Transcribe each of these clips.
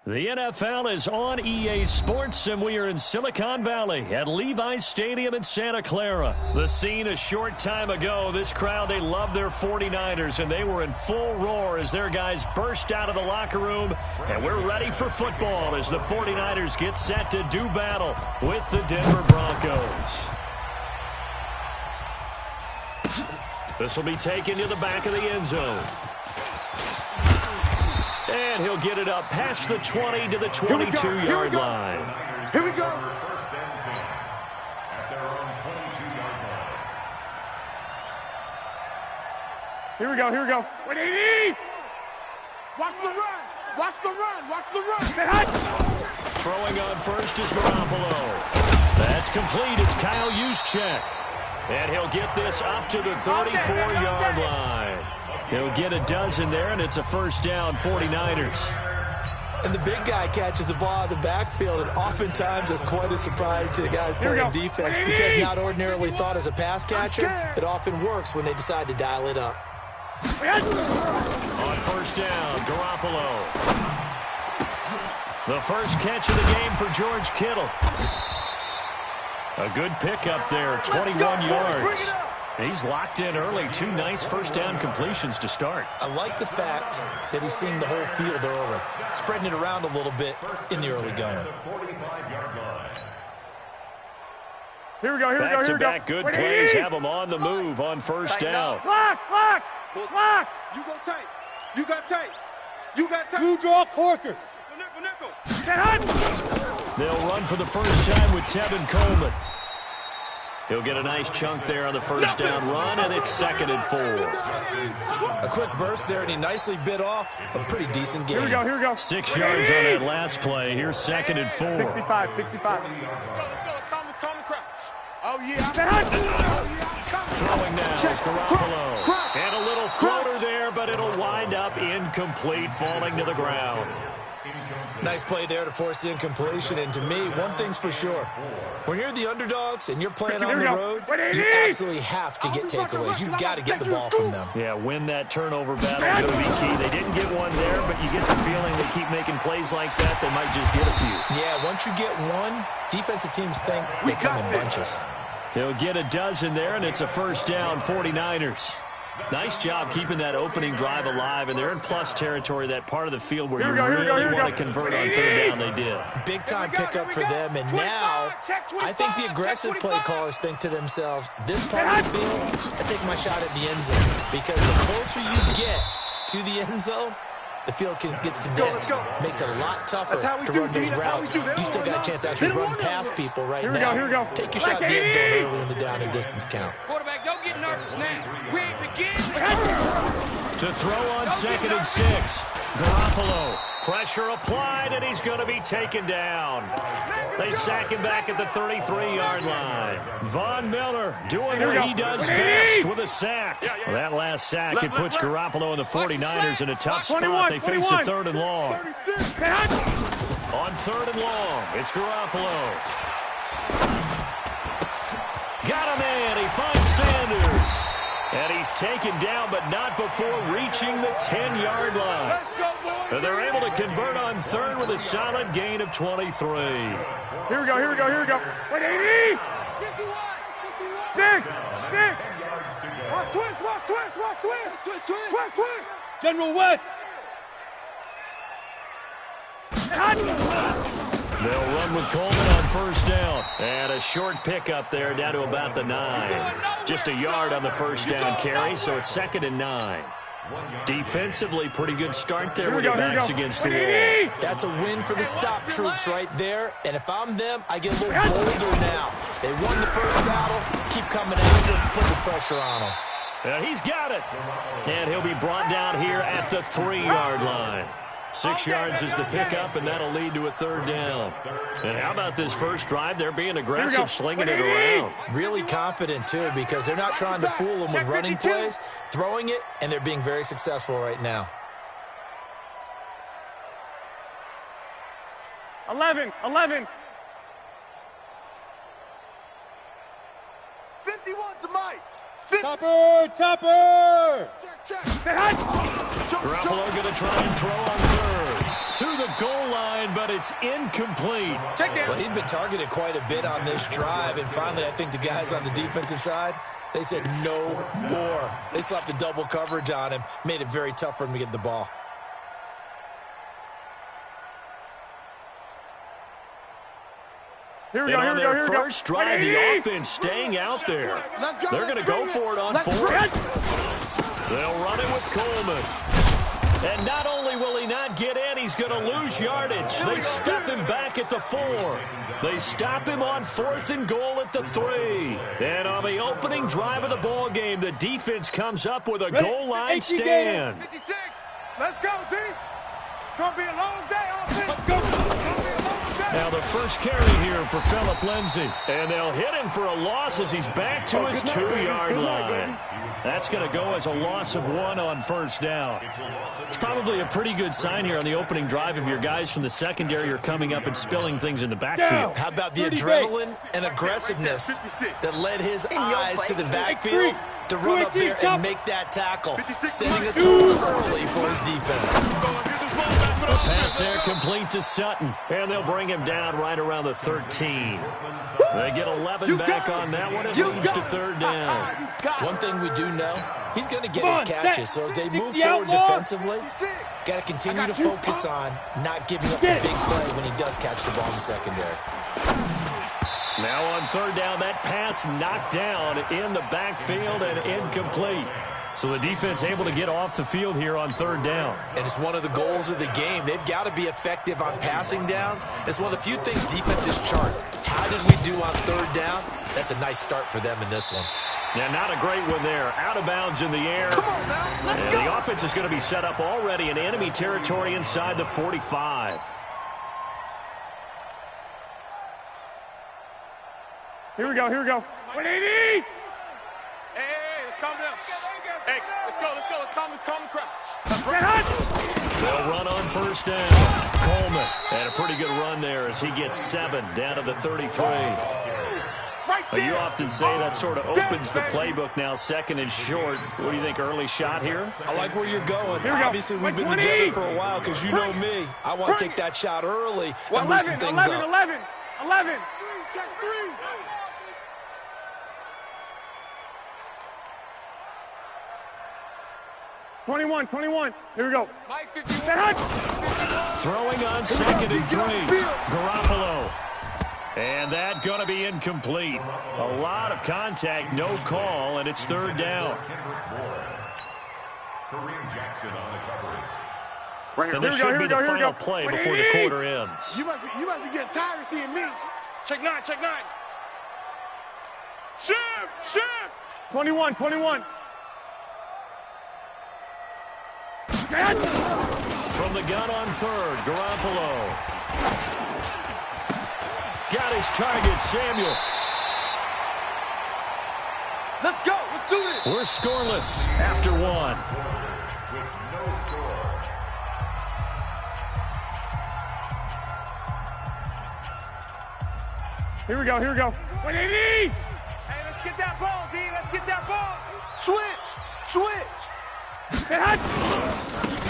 The NFL is on EA Sports, and we are in Silicon Valley at Levi's Stadium in Santa Clara. The scene a short time ago, this crowd, they love their 49ers, and they were in full roar as their guys burst out of the locker room, and we're ready for football as the 49ers get set to do battle with the Denver Broncos. This will be taken to the back of the end zone. And he'll get it up past the 20 to the 22-yard line. Here we go. Here we go. Here we go. 180. Watch the run. Watch the run. Watch the run. Throwing on first is Garoppolo. That's complete. It's Kyle Juszczyk. And he'll get this up to the 34-yard line. He'll get a dozen there, and it's a first down, 49ers. And the big guy catches the ball out of the backfield, and oftentimes that's quite a surprise to the guys playing defense because not ordinarily thought as a pass catcher, it often works when they decide to dial it up. On first down, Garoppolo. The first catch of the game for George Kittle. A good pickup there, 21 yards. He's locked in early. Two nice first down completions to start. I like the fact that he's seeing the whole field early, spreading it around a little bit in the early going. Here we go, here we go, here we go. Back-to-back good plays have them on the move on first down. Block. You go tight. You got tight. You got tight. You draw corkers. Nickel. They'll run for the first time with Tevin Coleman. He'll get a nice chunk there on the first down run, and it's 2nd and 4. A quick burst there, and he nicely bit off a pretty decent game. Here we go. 6 yards on that last play. Here's 2nd and 4. 65. Let's go. Oh, yeah. Throwing now is Garoppolo. And a little floater there, but it'll wind up incomplete, falling to the ground. Nice play there to force the incompletion, and to me, one thing's for sure. When you're the underdogs and you're playing on the road, you absolutely have to get takeaways. You've got to get the ball from them. Yeah, win that turnover battle is going to be key. They didn't get one there, but you get the feeling they keep making plays like that, they might just get a few. Yeah, once you get one, defensive teams think they come in bunches. He'll get a dozen there, and it's a first down, 49ers. Nice job keeping that opening drive alive, and they're in plus territory, that part of the field where you really want to convert on third down. They did. Big-time pickup for them, and now I think the aggressive play callers think to themselves, this part of the field, I take my shot at the end zone, because the closer you get to the end zone, the field gets condensed. Makes it a lot tougher to run those routes. You still got a chance to actually run past people right now. Here we go. Take your shot at the end zone early in the down and distance count. Quarterback, don't get nervous now. We ain't beginning. To throw on 2nd and 6. Garoppolo. Pressure applied, and he's going to be taken down. They sack him back at the 33-yard line. Von Miller doing what he does best with a sack. Well, that last sack, it puts Garoppolo and the 49ers in a tough spot. They face a 3rd and long. On 3rd and long, it's Garoppolo. Got him in. He finds Sanders. And he's taken down, but not before reaching the 10-yard line. And they're able to convert on third with a solid gain of 23. Here we go. 180. Six. Watch twist. General West. They'll run with Coleman on first down. And a short pickup there down to about the 9. Just a yard on the first down carry, so it's 2nd and 9. Defensively, pretty good start there with your backs against the wall. That's a win for the stop troops right there. And if I'm them, I get a little bolder now. They won the first battle. Keep coming after them. Put the pressure on them. He's got it. And he'll be brought down here at the 3-yard line. 6 yards is the pickup, and that'll lead to a 3rd down. And how about this first drive? They're being aggressive, slinging it around. Really confident, too, because they're not trying to fool them with running plays, throwing it, and they're being very successful right now. 11. 51 to Mike. Topper! Check. Garoppolo going to try and throw on third. to the goal line, but it's incomplete. Well, he'd been targeted quite a bit on this drive, and finally I think the guys on the defensive side, they said no more. They slapped the double coverage on him, made it very tough for him to get the ball. Here we go, here we go, here we go. First drive, the offense staying out there. They're going to go for it on fourth. They'll run it with Coleman. And not only will he not get in, he's going to lose yardage. They stuff him back at the 4. They stop him on 4th and goal at the 3. And on the opening drive of the ball game, the defense comes up with a goal line stand. 56. Let's go, D. It's going to be a long day, offense. Let's go. Now the first carry here for Phillip Lindsay. And they'll hit him for a loss as he's back to his 2-yard line. That's going to go as a loss of 1 on first down. It's probably a pretty good sign here on the opening drive if your guys from the secondary are coming up and spilling things in the backfield. How about the adrenaline and aggressiveness that led his eyes to the backfield to run up there and make that tackle, setting a tone early for his defense. A pass there complete to Sutton, and they'll bring him down right around the 13. They get 11 back on that one. It leads to 3rd down. One thing we do know, he's going to get his catches. So as they move forward defensively, got to continue to focus on not giving up the big play when he does catch the ball in the secondary. Now on 3rd down, that pass knocked down in the backfield and incomplete. So the defense able to get off the field here on 3rd down. And it's one of the goals of the game. They've got to be effective on passing downs. It's one of the few things defenses chart. How did we do on 3rd down? That's a nice start for them in this one. Yeah, not a great one there. Out of bounds in the air. Come on now, let's and go. The offense is going to be set up already in enemy territory inside the 45. Here we go, here we go. 180! Hey, let's calm down. Hey, let's go, let's calm the crowd. They'll run on first down. Coleman, and a pretty good run there as he gets 7 down to the 33. You often say that sort of opens the playbook now, 2nd and short. What do you think, early shot here? I like where you're going. Obviously, we've been together for a while because you know me. I want to take that shot early and loosen things up. 11. Check 3. Twenty-one. Here we go. Mike 51. Throwing on 2nd and 3. Garoppolo. And that going to be incomplete. A lot of contact, no call, and it's 3rd down. And this should be the final play before the quarter ends. You must be getting tired of seeing me. Check 9. Ship. 21. From the gun on 3rd, Garoppolo. Got his target, Samuel. Let's go. Let's do this. We're scoreless after 1. Here we go. 180! Hey, let's get that ball, D. Let's get that ball. Switch.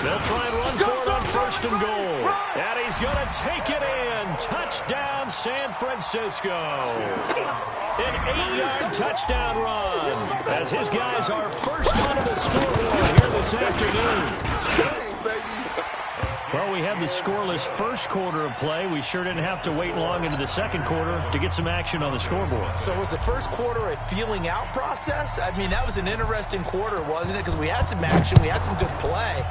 They'll try and run for it on 1st and goal. And he's going to take it in. Touchdown, San Francisco. An 8-yard touchdown run as his guys are first onto the scoreboard here this afternoon. Well, we had the scoreless first quarter of play. We sure didn't have to wait long into the 2nd quarter to get some action on the scoreboard. So was the first quarter a feeling out process? I mean, that was an interesting quarter, wasn't it? Because we had some action, we had some good play,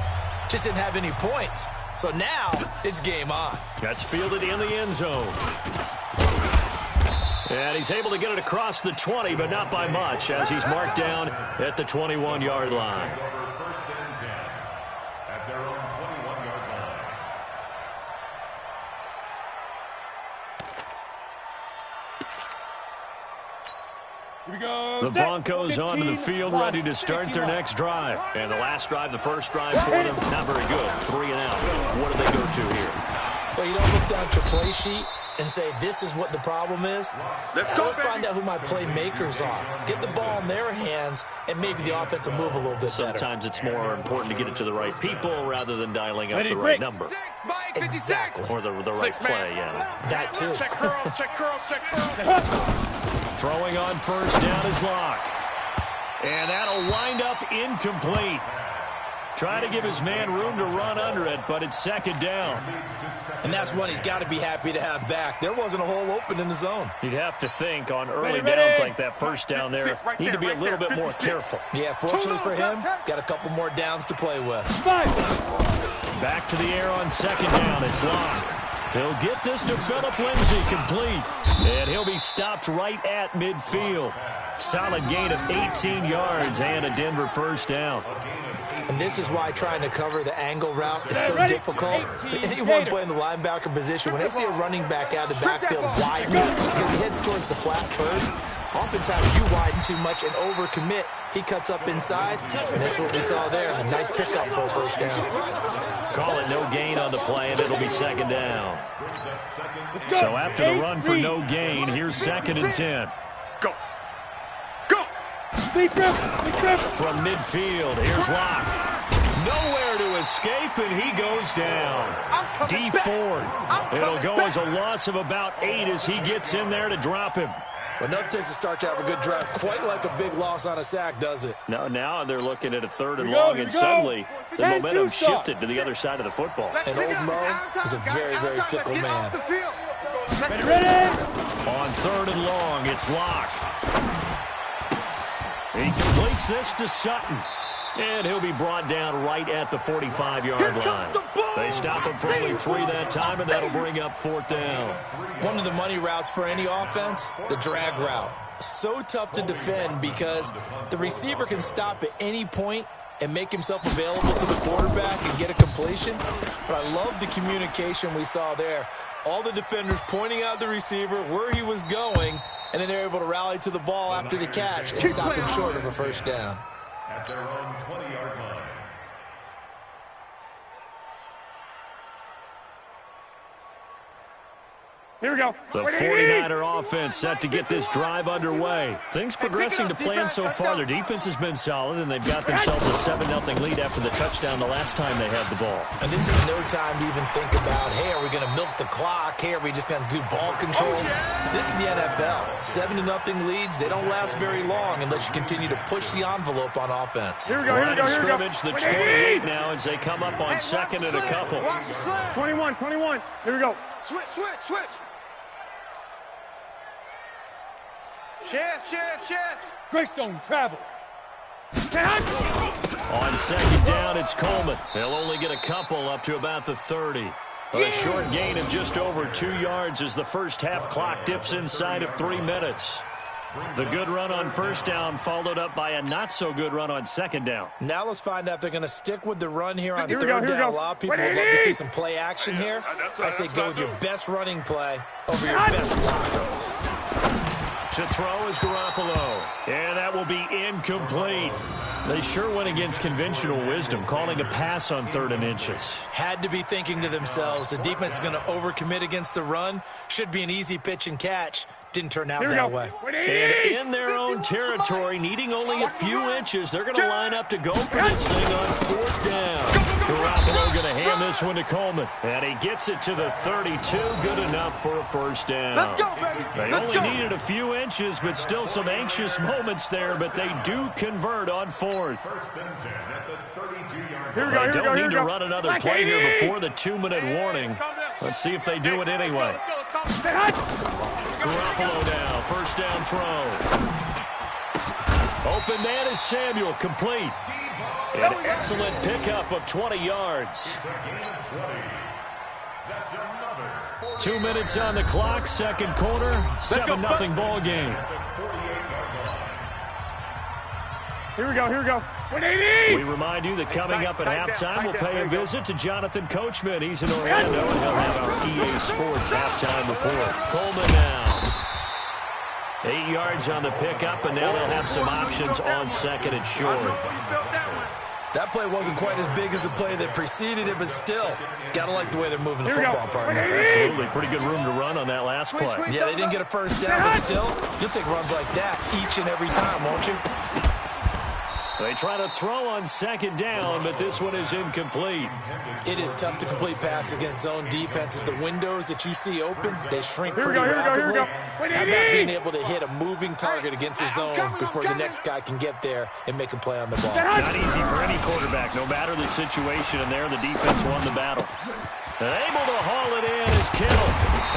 just didn't have any points. So now it's game on. That's fielded in the end zone. And he's able to get it across the 20, but not by much, as he's marked down at the 21-yard line. The Broncos onto the field, ready to start their next drive. And the last drive, the first drive for them, not very good. 3 and out. What do they go to here? Well, you don't look down at your play sheet and say, this is what the problem is? Let's find out who my playmakers are. Get the ball in their hands, and maybe the offense will move a little bit better. Sometimes it's more important to get it to the right people rather than dialing up the right number. Exactly. Or the right play, yeah. That too. Check curls, check curls, check curls. Throwing on first down is Locke. And that'll wind up incomplete. Try to give his man room to run under it, but it's second down. And that's one he's got to be happy to have back. There wasn't a hole open in the zone. You'd have to think on early downs like that first down there, need to be a little bit more careful. Yeah, fortunately for him, got a couple more downs to play with. Back to the air on second down. It's Locke. He'll get this to Phillip Lindsay complete. And he'll be stopped right at midfield. Solid gain of 18 yards and a Denver first down. And this is why trying to cover the angle route is so difficult. Anyone playing the linebacker position, when they see a running back out of the backfield widen because he heads towards the flat first, oftentimes you widen too much and overcommit. He cuts up inside, and that's what we saw there. A nice pickup for a first down. Call it no gain on the play, and it'll be second down. So after the run for no gain, here's second and 10. Go. Go. From midfield, here's Locke. Nowhere to escape, and he goes down. D Ford. It'll go as a loss of about 8 as he gets in there to drop him. Well, nothing takes a start to have a good drive quite like a big loss on a sack, does it? No, now they're looking at a third and long, and suddenly the momentum shifted to the other side of the football. And old Mo is a very, very fickle man. On third and long, it's Locke. He completes this to Sutton. And he'll be brought down right at the 45-yard line. They stop him for only 3 that time, and that'll bring up fourth down. One of the money routes for any offense, the drag route. So tough to defend because the receiver can stop at any point and make himself available to the quarterback and get a completion. But I love the communication we saw there. All the defenders pointing out the receiver, where he was going, and then they're able to rally to the ball after the catch and stop him short of a first down. At their own 20-yard line. Here we go. The 49er offense set to get this drive underway. Things progressing to plan so far. Their defense has been solid, and they've got themselves a 7-0 lead after the touchdown the last time they had the ball. And this is no time to even think about, hey, are we going to milk the clock? Hey, are we just going to do ball control? This is the NFL. 7-0 leads, they don't last very long unless you continue to push the envelope on offense. Here we go, here we go, here we go. Scrimmage, the 28 now as they come up on second and a couple. 21. Here we go. Switch. Chef. Greystone travel. On second down, it's Coleman. They'll only get a couple up to about the 30. A short gain of just over 2 yards as the first half clock dips inside of 3 minutes. The good run on first down followed up by a not-so-good run on second down. Now let's find out if they're going to stick with the run here on third down. A lot of people would love to see some play action here. I say go with your best running play over your best blocker. To throw is Garoppolo. And that will be incomplete. They sure went against conventional wisdom, calling a pass on 3rd and inches. Had to be thinking to themselves, the defense is going to overcommit against the run. Should be an easy pitch and catch. Didn't turn out that way. And in their own territory, needing only a few inches, they're going to line up to go for this thing on 4th down. Garoppolo going to hand this one to Coleman. And he gets it to the 32. Good enough for a first down. Let's go, baby. They only needed a few inches, but still some anxious moments there. But they do convert on 4th. First and 10 at the 32-yard Here we line. go, They here we don't go, need here we to go. run another play here before the 2-minute warning. Let's see if they do it anyway. Garoppolo now, first down throw. Open man is Samuel, complete. An excellent pickup of 20 yards. 2 minutes on the clock, second quarter, 7-0 ball game. Here we go. 180. We remind you that coming up at halftime, we'll pay a visit to Jonathan Coachman. He's in Orlando, and he'll have our EA Sports halftime report. Coleman now. 8 yards on the pickup, and now they'll have some options on second and short. That play wasn't quite as big as the play that preceded it, but still, got to like the way they're moving the football, partner. Absolutely. Pretty good room to run on that last play. Yeah, they didn't get a first down, but still, you'll take runs like that each and every time, won't you? They try to throw on second down, but this one is incomplete. It is tough to complete passes against zone defenses. The windows that you see open, they shrink pretty rapidly. How about being able to hit a moving target against a zone before the next guy can get there and make a play on the ball? Not easy for any quarterback, no matter the situation, and there the defense won the battle. And able to haul it in is Kittle.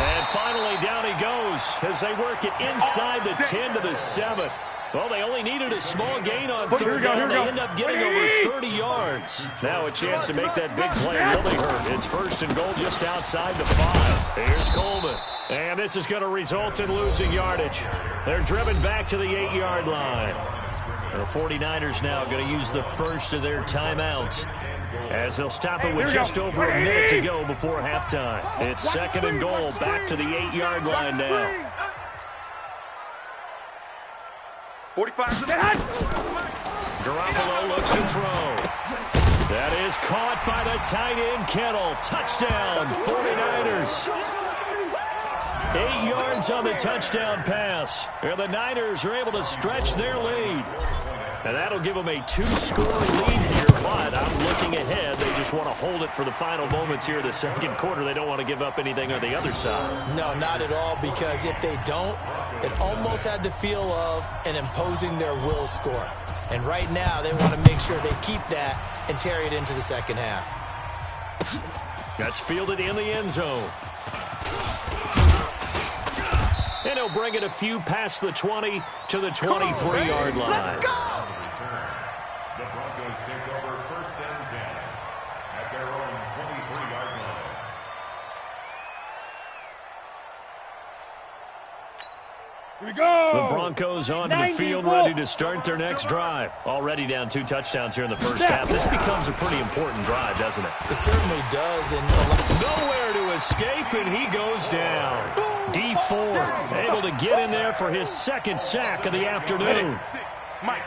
And finally down he goes as they work it inside the 10 to the 7. Well, they only needed a small gain on third down. They end up getting over 30 yards. Now a chance to make that big play really hurt. It's first and goal just outside the 5. Here's Coleman. And this is going to result in losing yardage. They're driven back to the 8-yard line. The 49ers now going to use the first of their timeouts as they'll stop it with just over a minute to go before halftime. It's second and goal back to the 8-yard line now. 45 to the Garoppolo looks to throw. That is caught by the tight end, Kittle. Touchdown, 49ers. 8 yards on the touchdown pass. And the Niners are able to stretch their lead. And that'll give them a 2-score lead here, but I'm looking ahead. They just want to hold it for the final moments here of the second quarter. They don't want to give up anything on the other side. No, not at all, because if they don't, it almost had the feel of an imposing their will score. And right now, they want to make sure they keep that and carry it into the second half. That's fielded in the end zone. And he'll bring it a few past the 20 to the 23-yard line. Let's go! The Broncos take over first and 10 at their own 23-yard line. Here we go! The Broncos onto the field, ready to start their next drive. Already down 2 touchdowns here in the first half. This becomes a pretty important drive, doesn't it? It certainly does. And nowhere to escape, and he goes down. D Ford able to get in there for his second sack of the afternoon.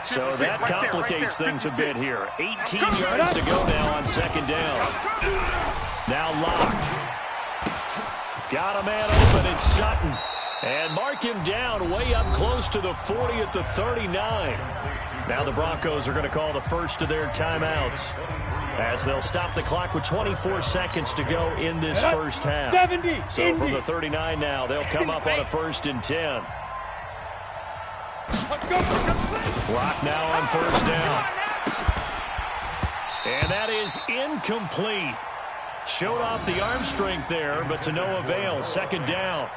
So that complicates things a bit here. 18 yards to go now on second down. Now Locke. Got a man open, it's Sutton. And mark him down way up close to the 40 at the 39. Now the Broncos are going to call the first of their timeouts as they'll stop the clock with 24 seconds to go in this first half. 70. So from the 39 now, they'll come up on a first and 10. Clock now on first down. And that is incomplete. Showed off the arm strength there, but to no avail. Second down.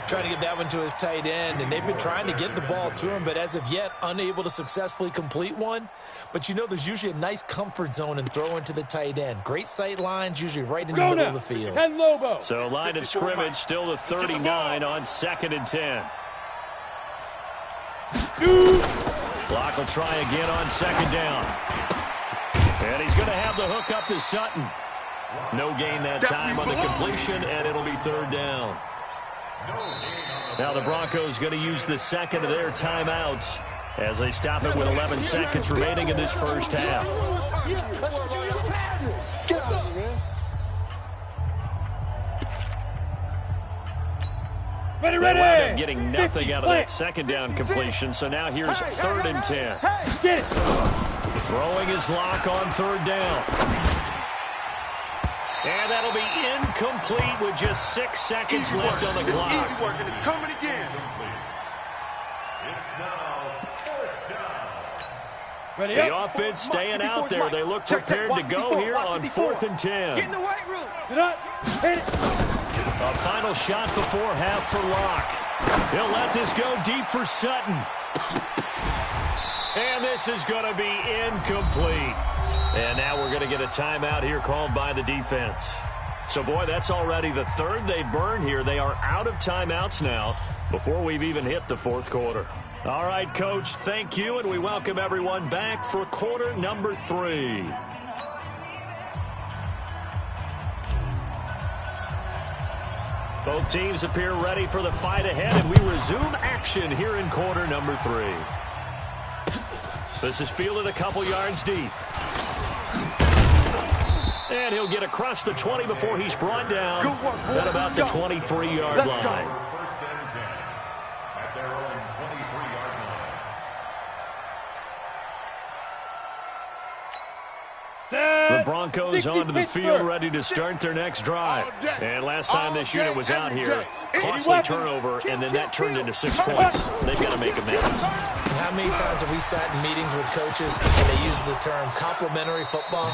Trying to get that one to his tight end, and they've been trying to get the ball to him, but as of yet, unable to successfully complete one. But you know there's usually a nice comfort zone in throwing to the tight end. Great sight lines, usually right in the middle of the field. So line of scrimmage, still the 39 on second and 10. Block will try again on second down. And he's going to have the hook up to Sutton. No gain that time on the completion, and it'll be third down. Now the Broncos going to use the second of their timeouts as they stop it with 11 seconds remaining in this first half. They wound up getting nothing out of that second down completion, so now here's third and 10. Throwing his lock on third down. And that'll be incomplete with just 6 seconds left on the clock. Easy work, and it's coming again. It's now fourth down. The offense staying out there. They look prepared to go here on 4th and 10. Get in the weight room. A final shot before half for Locke. He'll let this go deep for Sutton. And this is going to be incomplete. And now we're going to get a timeout here called by the defense. So, boy, that's already the third they burn here. They are out of timeouts now before we've even hit the fourth quarter. All right, Coach, thank you, and we welcome everyone back for quarter number 3. Both teams appear ready for the fight ahead, and we resume action here in quarter number 3. This is fielded a couple yards deep. And he'll get across the 20 before he's brought down at about the 23-yard line. First and 10 at their own 23-yard line. The Broncos onto the field, ready to start their next drive. And last time this unit was out here, costly turnover, and then that turned into 6 points. They've got to make amends. How many times have we sat in meetings with coaches and they use the term complementary football?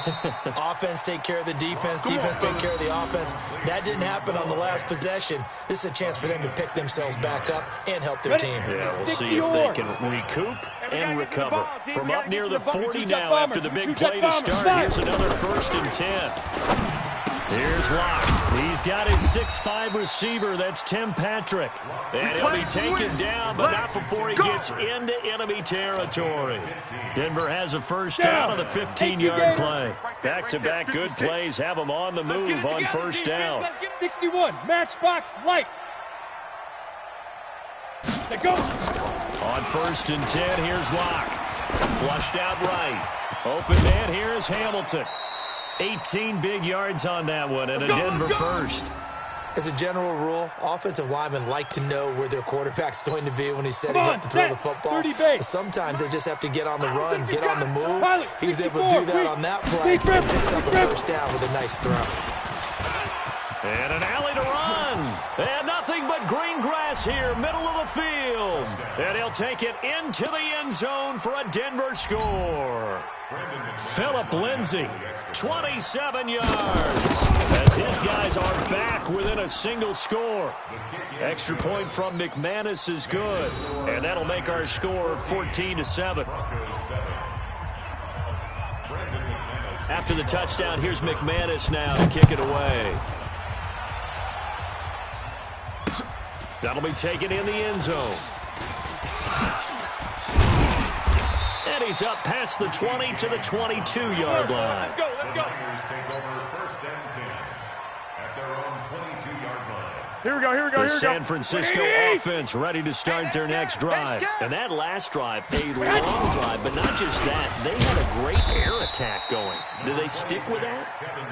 Offense take care of the defense, defense take care of the offense. That didn't happen on the last possession. This is a chance for them to pick themselves back up and help their team. Yeah, we'll see if they can recoup and recover. From up near the 40 now after the big play to start. Here's another 1st and 10. Here's Locke. He's got his 6'5" receiver. That's Tim Patrick. And he'll be taken down, but not before he gets into enemy territory. Denver has a first down on the 15-yard play. Back-to-back good plays have them on the move on first down. 61, matchbox lights. They go. On 1st and 10, here's Locke. Flushed out right. Open man, here is Hamilton. 18 big yards on that one, and a Denver first. As a general rule, offensive linemen like to know where their quarterback's going to be when he's setting up to throw the football. Sometimes they just have to get on the run, get on the move. He was able to do that on that play and picks up a first down with a nice throw. And an alley to run. And nothing but green grass here, middle of the field. And he'll take it into the end zone for a Denver score. Phillip Lindsay, 27 yards, as his guys are back within a single score. Extra point from McManus is good, and that'll make our score 14-7. After the touchdown, here's McManus now to kick it away. That'll be taken in the end zone. And he's up past the 20 to the 22-yard line. Let's go. Take over first and 10 at their own 22-yard line. Here we go. The San Francisco offense ready to start their next drive. And that last drive, a long drive, but not just that. They had a great air attack going. Do they stick with that?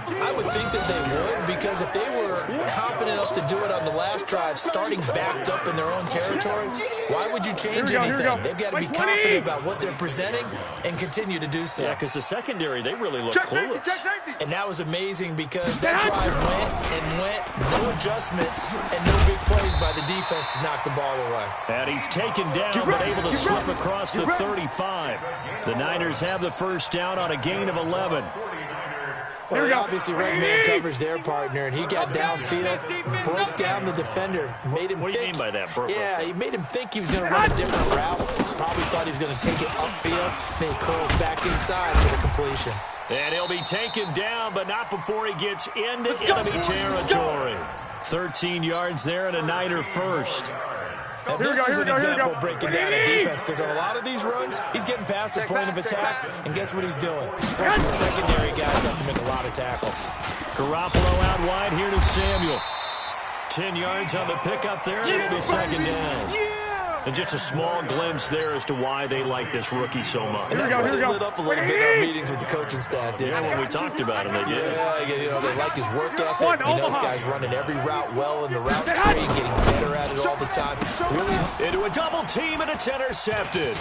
I would think that they would, because if they were confident enough to do it on the last drive, starting backed up in their own territory, why would you change anything? They've got to be confident about what they're presenting and continue to do so. Yeah, because the secondary, they really look clueless. And that was amazing because that drive went, no adjustments, and no big plays by the defense to knock the ball away. And he's taken down, but able to slip across the 35. The Niners have the first down on a gain of 11. Well, obviously, red man covers their partner, and he got downfield, broke down the defender, made him What do you mean by that, Burke? Yeah, he made him think he was going to run a different route. Probably thought he was going to take it upfield. Then he curls back inside for the completion. And he'll be taken down, but not before he gets into enemy territory. 13 yards there and a Niner first. Now, this is an example of breaking down a defense, because on a lot of these runs, he's getting past the point of attack, and guess what he's doing? Forcing the secondary guys to have to make a lot of tackles. Garoppolo out wide here to Samuel. 10 yards on the pickup there, and it'll be second down. And just a small glimpse there as to why they like this rookie so much. And that's why they lit up a little bit in our meetings with the coaching staff, didn't they? When we talked about him, they did. Yeah, they like his work ethic. This guy's running every route well in the route tree, getting better at it all the time. Really into a double team, and it's intercepted.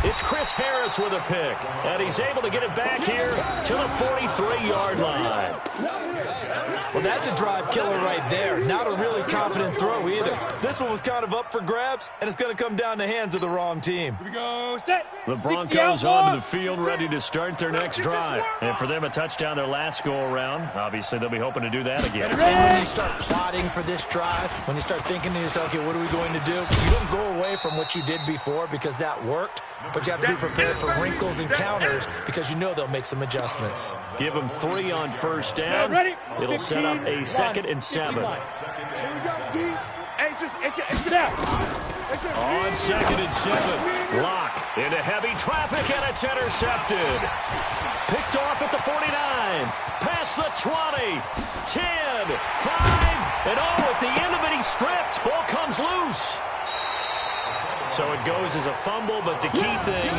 It's Chris Harris with a pick, and he's able to get it back here to the 43-yard line. Well, that's a drive killer right there. Not a really confident throw either. This one was kind of up for grabs, and it's going to come down the hands of the wrong team. Here we go, set. The Broncos onto the field, ready to start their next drive. And for them, a touchdown their last go-around. Obviously, they'll be hoping to do that again. And when you start plotting for this drive, when you start thinking to yourself, okay, what are we going to do? You don't go away from what you did before because that worked, but you have to be prepared for wrinkles and counters because you know they'll make some adjustments. Give them 3 on first down. It'll set up a 2nd and 7. On 2nd and 7, Locke into heavy traffic, and it's intercepted. Picked off at the 49, past the 20, 10, 5, and at the end of it, he's stripped. Ball comes loose. So it goes as a fumble, but the key thing,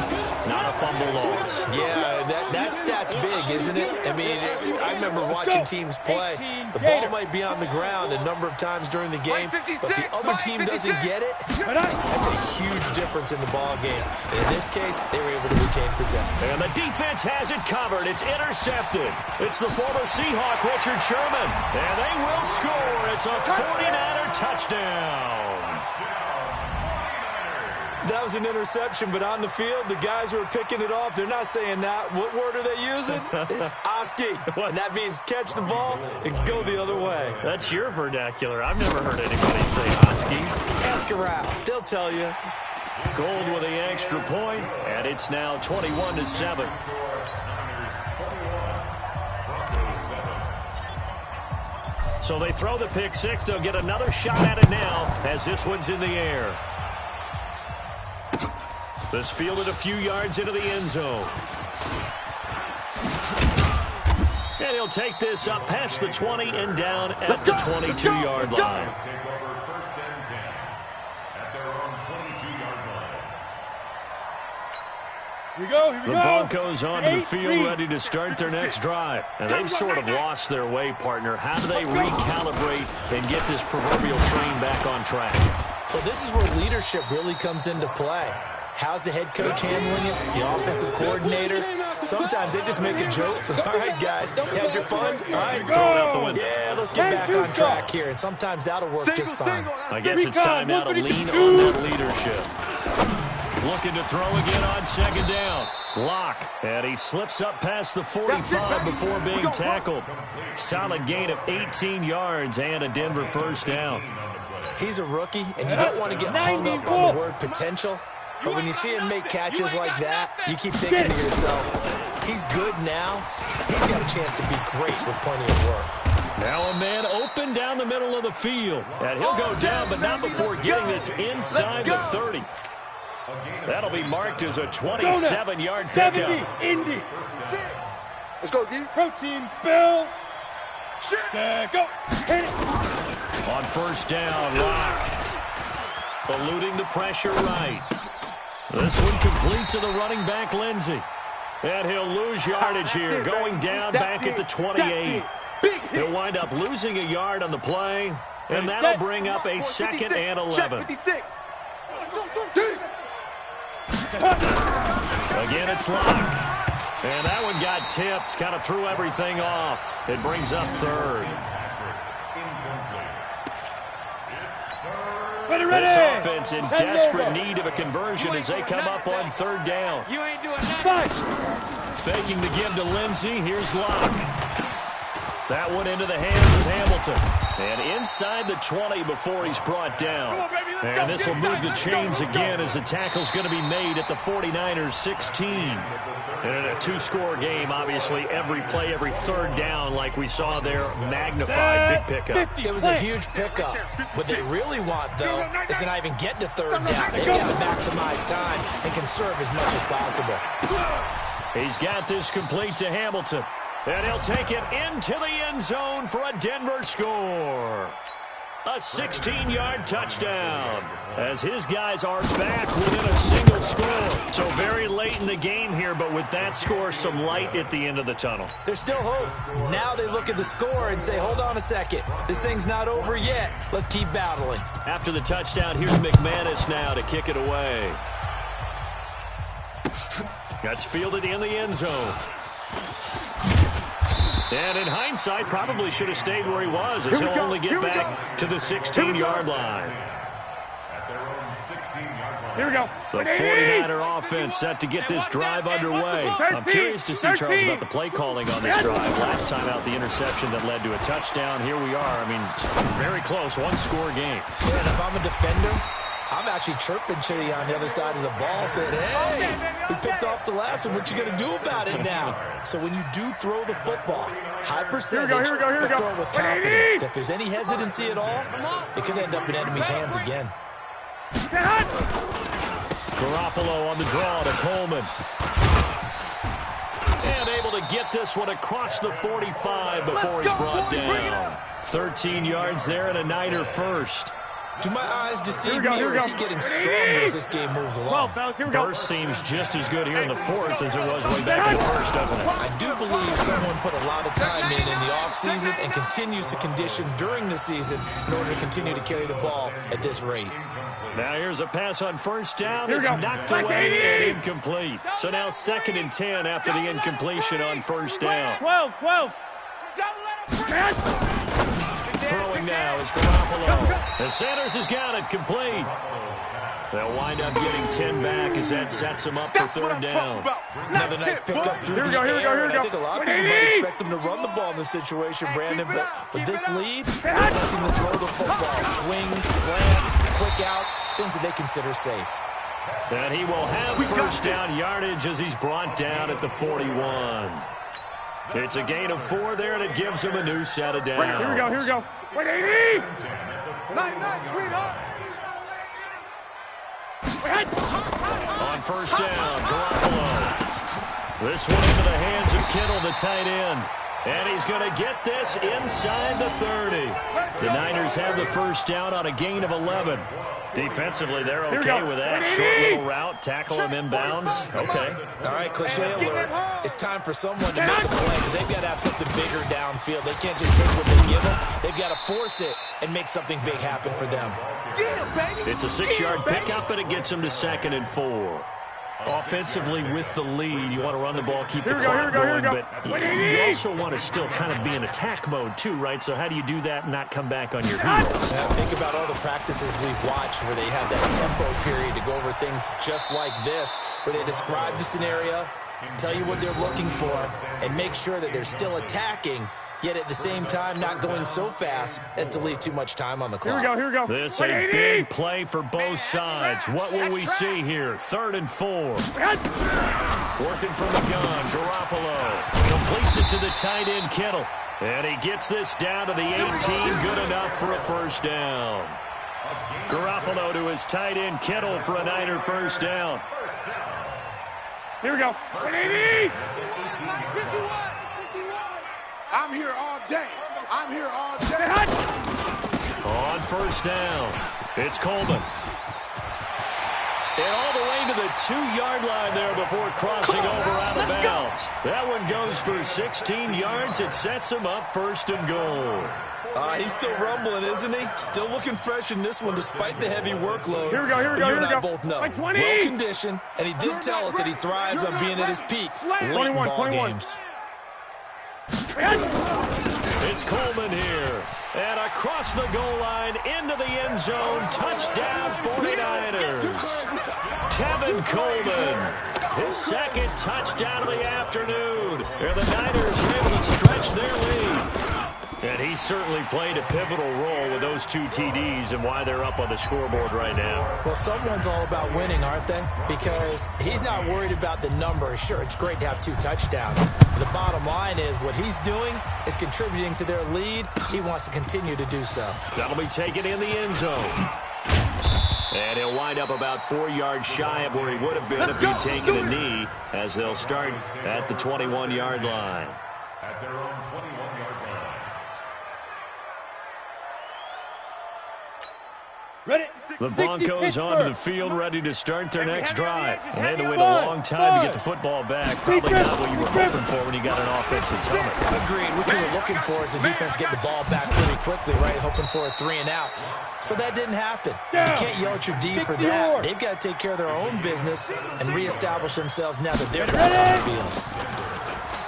not a fumble loss. Yeah, that stat's big, isn't it? I mean, I remember watching teams play. The ball might be on the ground a number of times during the game, but the other team doesn't get it. That's a huge difference in the ball game. And in this case, they were able to retain possession. And the defense has it covered. It's intercepted. It's the former Seahawk, Richard Sherman. And they will score. It's a 49er touchdown. That was an interception, but on the field, the guys who are picking it off, they're not saying that. What word are they using? It's Oski. And that means catch the ball and go the other way. That's your vernacular. I've never heard anybody say Oski. Ask around. They'll tell you. Gold with the extra point, and it's now 21-7. So they throw the pick six. They'll get another shot at it now as this one's in the air. This fielded a few yards into the end zone. And he'll take this up past the 20 and down at the 22-yard line. Here we go. The Broncos onto the field ready to start their next drive. And they've sort of lost their way, partner. How do they recalibrate and get this proverbial train back on track? Well, this is where leadership really comes into play. How's the head coach handling it? The offensive coordinator? Sometimes they just make a joke. All right, guys, had your fun? All right, throw it out the window. Yeah, let's get back on track here. And sometimes that'll work just fine. I guess it's time now to lean on that leadership. Looking to throw again on second down. Lock, and he slips up past the 45 before being tackled. Solid gain of 18 yards and a Denver first down. He's a rookie, and you don't want to get hung up on the word potential. But when you see him make catches like that, you keep thinking to yourself, he's good now. He's got a chance to be great with plenty of work. Now a man open down the middle of the field. And he'll go down, but not before getting this inside the 30. That'll be marked as a 27-yard pickup. Indy. Let's go, D. Protein spill. Go. Hit it. On first down, Lock. Eluding the pressure right. This one complete to the running back, Lindsey. And he'll lose yardage here, going down back at the 28. He'll wind up losing a yard on the play, and that'll bring up a 2nd and 11. Again, it's Lock. And that one got tipped, kind of threw everything off. It brings up 3rd. This offense in desperate need of a conversion as they come up on 3rd down. You ain't doing that. Faking the give to Lindsey. Here's Lock. That one into the hands of Hamilton. And inside the 20 before he's brought down. And this will move the chains again as the tackle's going to be made at the 49ers 16. And in a two-score game, obviously, every play, every 3rd down, like we saw there, magnified big pickup. It was a huge pickup. What they really want, though, is to not even get to 3rd down. They've got to maximize time and conserve as much as possible. He's got this complete to Hamilton. And he'll take it into the end zone for a Denver score. A 16-yard touchdown as his guys are back within a single score. So very late in the game here, but with that score, some light at the end of the tunnel. There's still hope. Now they look at the score and say, hold on a second. This thing's not over yet. Let's keep battling. After the touchdown, here's McManus now to kick it away. That's fielded in the end zone. And in hindsight, probably should have stayed where he was as he'll only get back to the 16-yard line. Here we go. The 49er offense set to get this drive underway. I'm curious to see, Charles, about the play calling on this drive. Last time out, the interception that led to a touchdown. Here we are. I mean, very close, one-score game. And if I'm a defender, I'm actually chirping Chitty on the other side of the ball saying, hey, we picked off the last one. What you going to do about it now? So when you do throw the football, high percentage, but throw it with confidence. If there's any hesitancy at all, it could end up in enemy's hands again. Garoppolo on the draw to Coleman. And able to get this one across the 45 before he's brought down. 13 yards there and a Niner first. Do my eyes deceive me, or is he getting stronger as this game moves along? Burst seems just as good here in the fourth as it was way back in the first, doesn't it? I do believe someone put a lot of time in the offseason and continues to condition during the season in order to continue to carry the ball at this rate. Now here's a pass on first down. It's knocked away and incomplete. So now 2nd and 10 after the incompletion on first down. 12. Throwing now is Garoppolo. The Sanders has got it complete. They'll wind up getting 10 back as that sets them up for 3rd down. Another nice pickup through the air, and I think a lot of people might expect them to run the ball in this situation, Brandon, but with this lead, they're electing to throw the football. Swings, slants, quick outs, things that they consider safe. And he will have first down yardage as he's brought down at the 41. It's a gain of 4 there, and it gives him a new set of downs. Here we go. 180. Nice, sweetheart. On first down, Garoppolo. This one into the hands of Kittle, the tight end. And he's going to get this inside the 30. The Niners have the first down on a gain of 11. Defensively, they're okay with that. Short little route, tackle him inbounds. Okay. All right, cliche alert. It's time for someone to make a play because they've got to have something bigger downfield. They can't just take what they give them. They've got to force it and make something big happen for them. It's a 6-yard pickup, and it gets him to 2nd and 4. Offensively, with the lead, you want to run the ball, keep the clock going, but you also want to still kind of be in attack mode too, right? So how do you do that and not come back on your heels? Now, think about all the practices we've watched where they have that tempo period to go over things just like this, where they describe the scenario, tell you what they're looking for, and make sure that they're still attacking, yet at the same time not going so fast as to leave too much time on the clock. Here we go. This a big play for both sides. What will we see here? 3rd and 4. Working from the gun, Garoppolo completes it to the tight end, Kittle. And he gets this down to the 18, good enough for a first down. Garoppolo to his tight end, Kittle, for a Niner first down. Here we go. 180. I'm here all day. On first down, it's Coleman. And all the way to the 2-yard line there before crossing over out of bounds. That one goes for 16 yards. It sets him up 1st and goal. He's still rumbling, isn't he? Still looking fresh in this one despite the heavy workload. Here we go. You and I both know. Well-conditioned, and he did tell us that he thrives on being at his peak late in ball games. It's Coleman here. And across the goal line, into the end zone. Touchdown, 49ers. Tevin Coleman, his 2nd touchdown of the afternoon. And the Niners are able to stretch their lead. And he certainly played a pivotal role with those 2 TDs and why they're up on the scoreboard right now. Well, someone's all about winning, aren't they? Because he's not worried about the number. Sure, it's great to have 2 touchdowns. But the bottom line is what he's doing is contributing to their lead. He wants to continue to do so. That'll be taken in the end zone. And he'll wind up about 4 yards shy of where he would have been if he'd taken a knee, as they'll start at the 21-yard line. At their own 21-yard line. Ready? The Broncos onto the field, ready to start their next drive. And they had to wait a long time to get the football back. Probably not what you were hoping for when you got an offense that's humming. Agreed. What you were looking for is the defense get the ball back pretty quickly, right? Hoping for a 3 and out. So that didn't happen. You can't yell at your D for that. They've got to take care of their own business and reestablish themselves now that they're back on the field.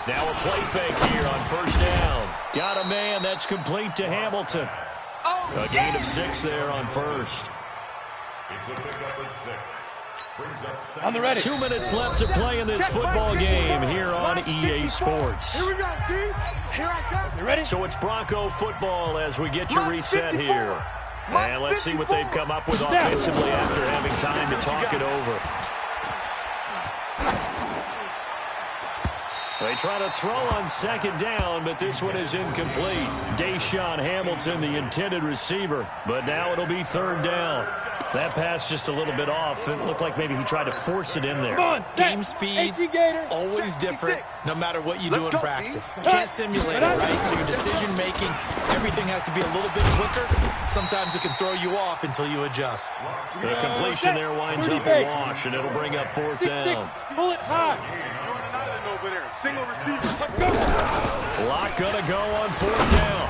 Now a play fake here on first down. Got a man. That's complete to Hamilton. A gain of 6 there on first. It's a pickup of 6. Brings up 7. On the ready. 2 minutes left to play in this football game here on EA Sports. Here we go, D. Here I come. You ready? So it's Bronco football as we get you reset here. And let's see what they've come up with offensively after having time to talk it over. They try to throw on second down, but this one is incomplete. Deshaun Hamilton, the intended receiver, but now it'll be third down. That pass just a little bit off. It looked like maybe he tried to force it in there. Game speed, always different, no matter what you do in practice. You can't simulate it, right? So your decision-making, everything has to be a little bit quicker. Sometimes it can throw you off until you adjust. The completion there winds up a wash, and it'll bring up fourth down. Pull it high. Over there. Single receiver. Lock gonna go on fourth down.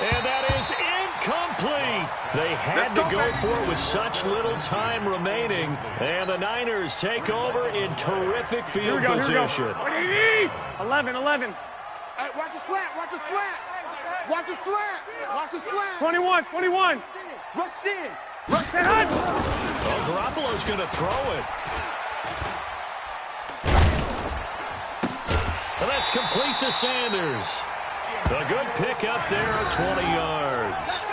And that is incomplete. They had to go for it with such little time remaining. And the Niners take over in terrific field position. 11. Hey, watch the slant. Watch the slant. Watch the slant. Watch the slant. 21. Rush in. Rush it. Well, Garoppolo's going to throw it. And that's complete to Sanders. A good pickup there of 20 yards.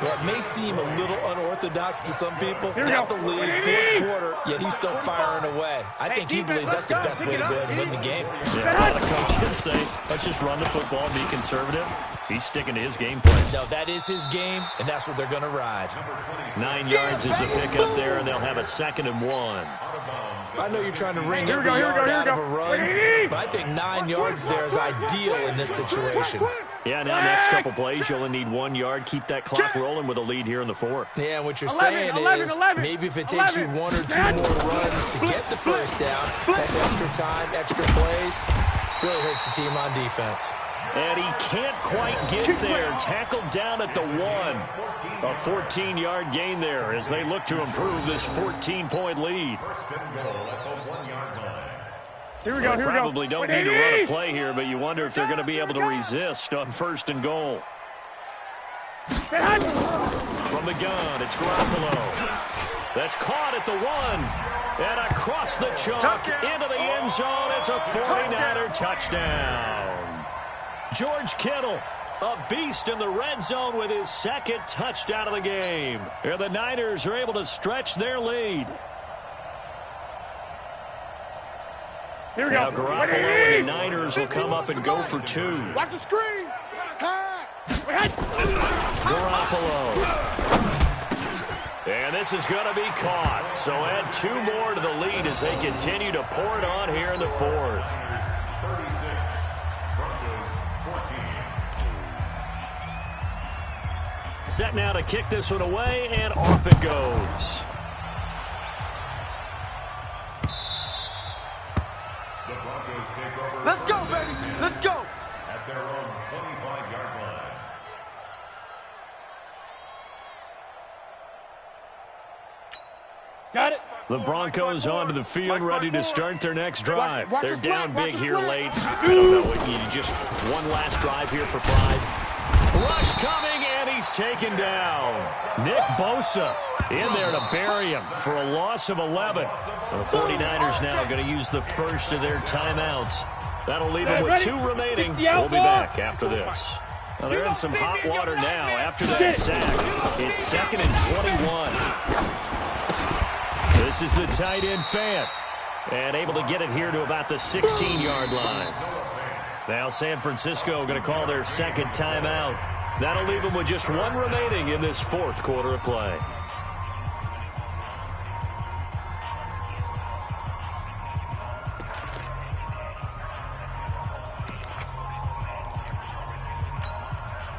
Well, it may seem a little unorthodox to some people. Here we Got go. the lead, fourth quarter, yet he's still firing away. I think he believes that's the best way to go ahead and win the game. Yeah, a lot of coaches say, let's just run the football, be conservative. He's sticking to his game plan. No, that is his game, and that's what they're going to ride. 9 yards is the pickup there, and they'll have a 2nd and 1. I know you're trying to wring every yard out of a run, but I think 9 yards there is ideal in this situation. Yeah, now next couple plays, you only need 1 yard. Keep that clock rolling with a lead here in the fourth. Yeah, what you're saying is maybe if it takes you 1 or 2 more runs to get the first down, that's extra time, extra plays, really hurts the team on defense. And he can't quite get there. Tackled down at the 1. A 14-yard gain there as they look to improve this 14-point lead. Here we go. Probably don't need to run a play here, but you wonder if they're going to be able to resist on 1st and goal. From the gun, it's Garoppolo. That's caught at the 1. And across the chalk into the end zone. It's a 49er touchdown. George Kittle, a beast in the red zone with his 2nd touchdown of the game. And the Niners are able to stretch their lead. Here we go. Now Garoppolo and the Niners will come up and go for 2. Watch the screen. Pass. Garoppolo. And this is going to be caught. So add 2 more to the lead as they continue to pour it on here in the 4th. Set now to kick this one away, and off it goes. The Broncos take over. Let's go, baby. Let's go. At their own 25-yard line. Got it. The Broncos onto the field, ready to start their next drive. They're down big here late. I don't know, you just one last drive here for pride. Rush coming, and he's taken down. Nick Bosa in there to bury him for a loss of 11. The 49ers now going to use the first of their timeouts. That'll leave them with 2 remaining. We'll be back after this. Well, they're in some hot water now after that sack. It's 2nd and 21. This is the tight end Fant. And able to get it here to about the 16-yard line. Now San Francisco going to call their 2nd timeout. That'll leave them with just 1 remaining in this 4th quarter of play.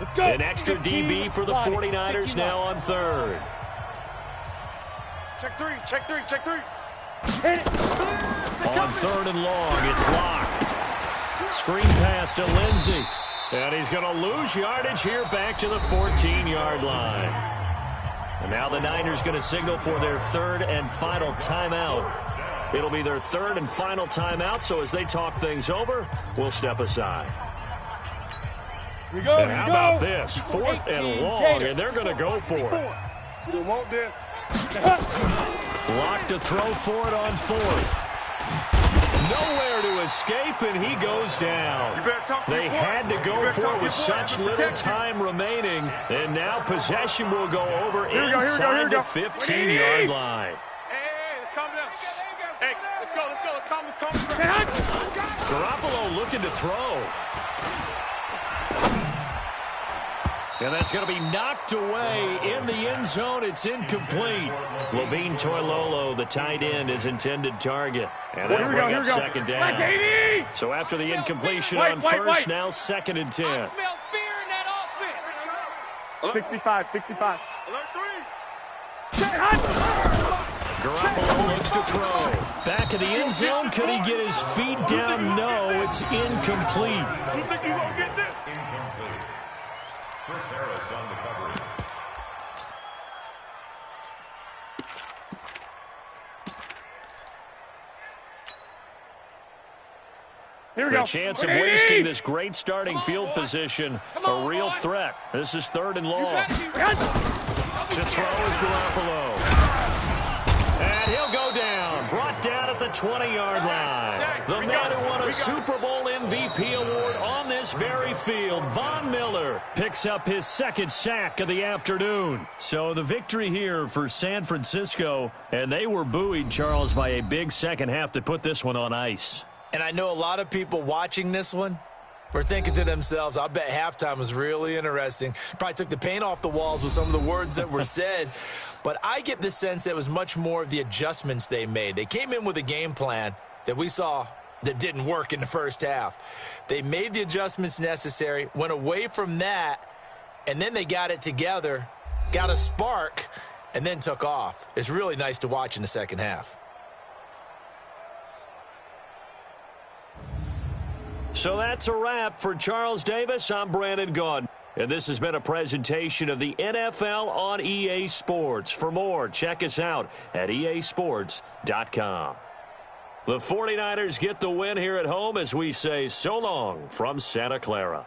Let's go. An extra DB for the 49ers now on 3rd. Check 3, check 3, check 3. On 3rd and long, it's Locke. Screen pass to Lindsey. And he's going to lose yardage here back to the 14-yard line. And now the Niners going to signal for their 3rd and final timeout. It'll be their 3rd and final timeout, so as they talk things over, we'll step aside. Here we go. And how about this? 4th and long, and they're going to go for it. You want this? Locke to throw for it on 4th. Nowhere to escape, and he goes down. They had to go for it with such little time remaining, and now possession will go over inside the 15-yard line. Hey, let's calm down. Hey, let's go. Let's come. Garoppolo looking to throw. And that's going to be knocked away in the end zone. It's incomplete. Levine Toilolo, the tight end, his intended target. And that'll bring up second down. So after the incompletion on first, now 2nd and 10. I smell fear in that offense. 65. Alert 3. Garoppolo looks to throw. Back in the end zone. Could he get his feet down? No, it's incomplete. You think you gonna get this? Incomplete. Chris Harris on the coverage. Here we go. A chance of wasting this great starting field position. A real threat. This is 3rd and long. To throw is Garoppolo. And he'll go down. Brought down at the 20-yard line. The man who won a Super Bowl MVP award on this very field, Von Miller, picks up his 2nd sack of the afternoon. So the victory here for San Francisco, and they were buoyed, Charles, by a big second half to put this one on ice. And I know a lot of people watching this one were thinking to themselves, I bet halftime was really interesting. Probably took the paint off the walls with some of the words that were said. But I get the sense that it was much more of the adjustments they made. They came in with a game plan that we saw that didn't work in the first half. They made the adjustments necessary, went away from that, and then they got it together, got a spark, and then took off. It's really nice to watch in the second half. So that's a wrap for Charles Davis. I'm Brandon Gaudin. And this has been a presentation of the NFL on EA Sports. For more, check us out at easports.com. The 49ers get the win here at home as we say so long from Santa Clara.